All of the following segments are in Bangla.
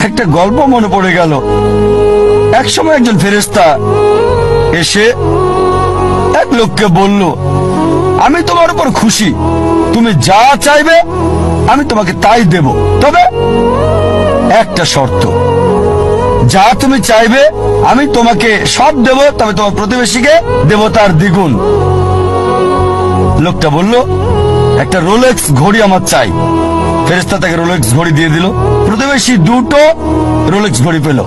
একটা গল্প মনে পড়ে গেল। একসময় একজন ফেরেশতা এসে এক লোককে বলল, আমি তোমার উপর খুশি, তুমি যা চাইবে আমি তোমাকে তাই দেব, তবে একটা শর্ত, যা তুমি চাইবে আমি তোমাকে সব দেব, তবে তোমার প্রতিবেশীকে দেব তার দ্বিগুণ। লোকটা বলল, একটা রোলেক্স ঘড়ি আমার চাই। ফেরেশতা তাকে রোলেক্স ঘড়ি দিয়ে দিল। প্রতিবেশী দুটো রোলেক্স ঘড়ি পেল।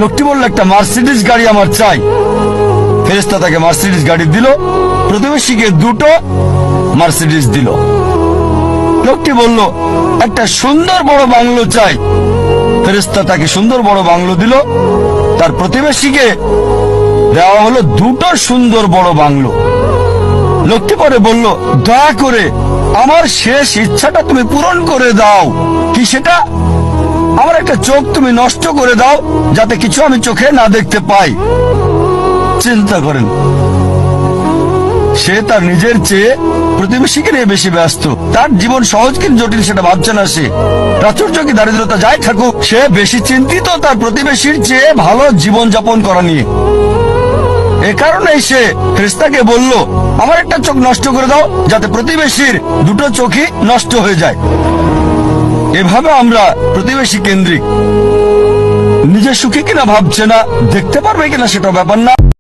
লোকটি বলল, একটা মার্সিডিজ গাড়ি আমার চাই। ফেরেশতা তাকে মার্সিডিজ গাড়ি দিল। প্রতিবেশীকে দুটো মার্সিডিজ দিল। লোকটি বলল, একটা সুন্দর বড় বাংলো চাই। ফেরেশতা তাকে সুন্দর বড় বাংলো দিল। তার প্রতিবেশীকে দেওয়া হলো দুটো সুন্দর বড় বাংলো। লোকটি পরে বলল, দয়া করে আমার শেষ ইচ্ছাটা তুমি পূরণ করে দাও। কি সেটা? আমার একটা চোখ তুমি নষ্ট করে দাও, যাতে কিছু আমি চোখে না দেখতে পাই। চিন্তা করেন, সে তার নিজের চেয়ে প্রতিবেশীকে নিয়ে বেশি ব্যস্ত। তার জীবন সহজ কিন্তু জটিল সেটা ভাবছে না সে। প্রাচুর্য কি দারিদ্রতা যাই থাকুক, সে বেশি চিন্তিত তার প্রতিবেশীর চেয়ে ভালো জীবন যাপন করা নিয়ে। এ কারণেই সে ফেরেশতাকে বলল, আমার একটা চোখ নষ্ট করে দাও, যাতে প্রতিবেশীর দুটো চোখই নষ্ট হয়ে যায়। এভাবে আমরা প্রতিবেশী কেন্দ্রিক। নিজে সুখী কিনা ভাবছে না, দেখতে পারবে কিনা সেটা ব্যাপার না।